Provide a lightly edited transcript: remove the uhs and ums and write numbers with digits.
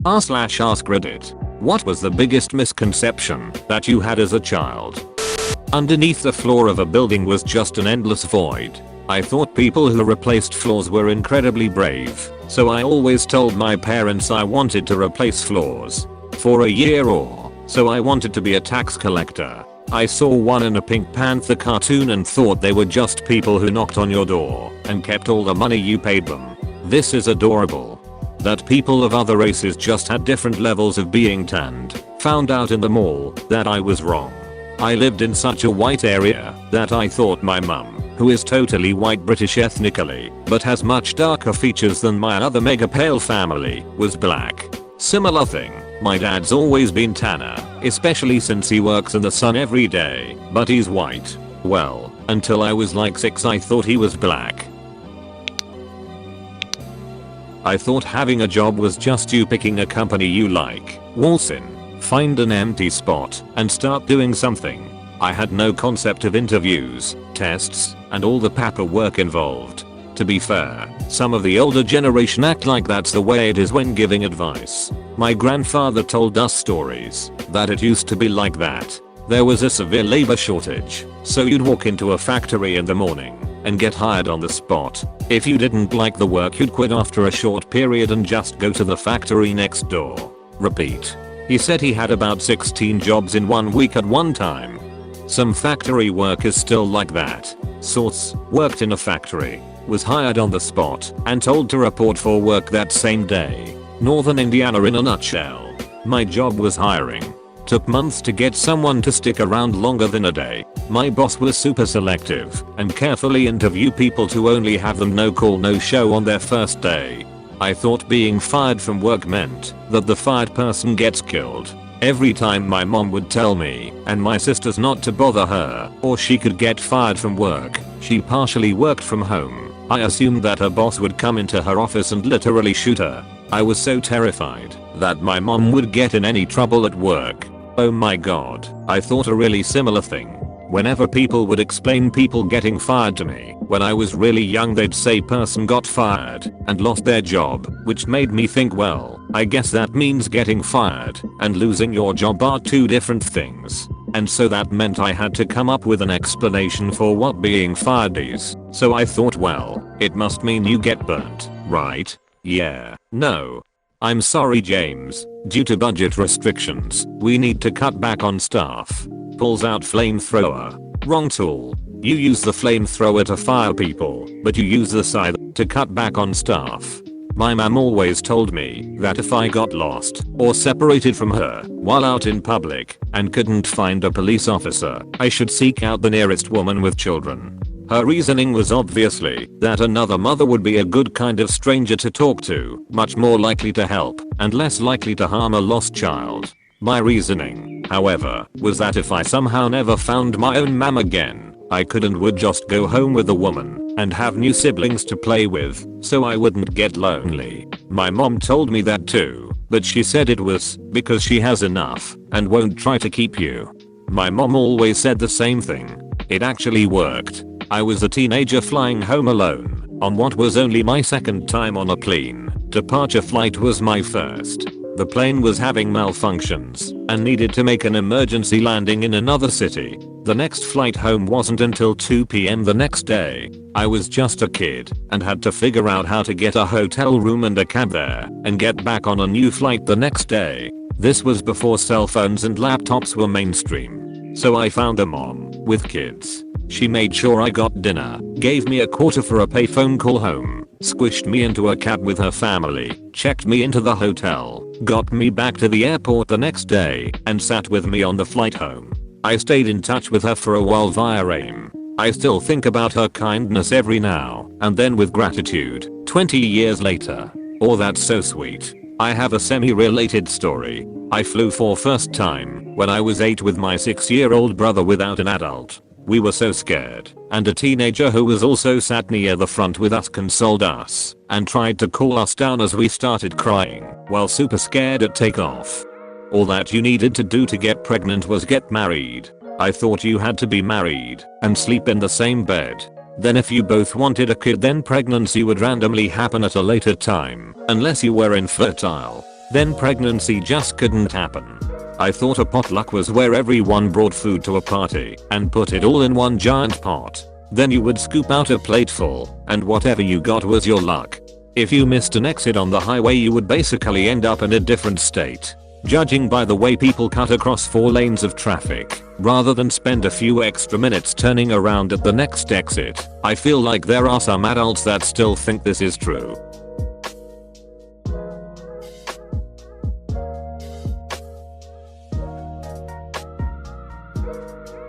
r/AskReddit. What was the biggest misconception that you had as a child? Underneath the floor of a building was just an endless void. I thought people who replaced floors were incredibly brave, so I always told my parents I wanted to replace floors. For a year or so I wanted to be a tax collector. I saw one in a Pink Panther cartoon and thought they were just people who knocked on your door and kept all the money you paid them. This is adorable. That people of other races just had different levels of being tanned. Found out in the mall that I was wrong. I lived in such a white area that I thought my mum, who is totally white British ethnically, but has much darker features than my other mega pale family, was black. Similar thing, my dad's always been tanner, especially since he works in the sun every day, but he's white. Well, until I was like 6 I thought he was black. I thought having a job was just you picking a company you like, waltz in, find an empty spot, and start doing something. I had no concept of interviews, tests, and all the paperwork involved. To be fair, some of the older generation act like that's the way it is when giving advice. My grandfather told us stories that it used to be like that. There was a severe labor shortage, so you'd walk into a factory in the morning and get hired on the spot. If you didn't like the work you'd quit after a short period and just go to the factory next door. Repeat. He said he had about 16 jobs in 1 week at one time. Some factory work is still like that. Source: worked in a factory, was hired on the spot and told to report for work that same day. Northern Indiana in a nutshell. My job was hiring. Took months to get someone to stick around longer than a day. My boss was super selective and carefully interview people to only have them no call no show on their first day. I thought being fired from work meant that the fired person gets killed. Every time my mom would tell me and my sisters not to bother her or she could get fired from work, she partially worked from home. I assumed that her boss would come into her office and literally shoot her. I was so terrified that my mom would get in any trouble at work. Oh my god, I thought a really similar thing. Whenever people would explain people getting fired to me, when I was really young they'd say person got fired and lost their job, which made me think, well, I guess that means getting fired and losing your job are two different things. And so that meant I had to come up with an explanation for what being fired is. So I thought, well, it must mean you get burnt, right? Yeah. No. I'm sorry James, due to budget restrictions, we need to cut back on staff. Pulls out flamethrower. Wrong tool. You use the flamethrower to fire people, but you use the scythe to cut back on staff. My mom always told me that if I got lost or separated from her while out in public and couldn't find a police officer, I should seek out the nearest woman with children. Her reasoning was obviously that another mother would be a good kind of stranger to talk to, much more likely to help, and less likely to harm a lost child. My reasoning, however, was that if I somehow never found my own mom again, I could and would just go home with the woman and have new siblings to play with, so I wouldn't get lonely. My mom told me that too, but she said it was because she has enough and won't try to keep you. My mom always said the same thing. It actually worked. I was a teenager flying home alone on what was only my second time on a plane. Departure flight was my first. The plane was having malfunctions and needed to make an emergency landing in another city. The next flight home wasn't until 2 PM the next day. I was just a kid and had to figure out how to get a hotel room and a cab there and get back on a new flight the next day. This was before cell phones and laptops were mainstream. So I found a mom with kids. She made sure I got dinner, gave me a quarter for a payphone call home, squished me into a cab with her family, checked me into the hotel, got me back to the airport the next day, and sat with me on the flight home. I stayed in touch with her for a while via AIM. I still think about her kindness every now and then with gratitude, 20 years later. Oh, that's so sweet. I have a semi-related story. I flew for first time when I was 8 with my 6-year-old brother without an adult. We were so scared, and a teenager who was also sat near the front with us consoled us and tried to cool us down as we started crying while super scared at takeoff. All that you needed to do to get pregnant was get married. I thought you had to be married and sleep in the same bed. Then if you both wanted a kid then pregnancy would randomly happen at a later time, unless you were infertile. Then pregnancy just couldn't happen. I thought a potluck was where everyone brought food to a party and put it all in one giant pot. Then you would scoop out a plateful, and whatever you got was your luck. If you missed an exit on the highway, you would basically end up in a different state. Judging by the way people cut across 4 lanes of traffic, rather than spend a few extra minutes turning around at the next exit, I feel like there are some adults that still think this is true.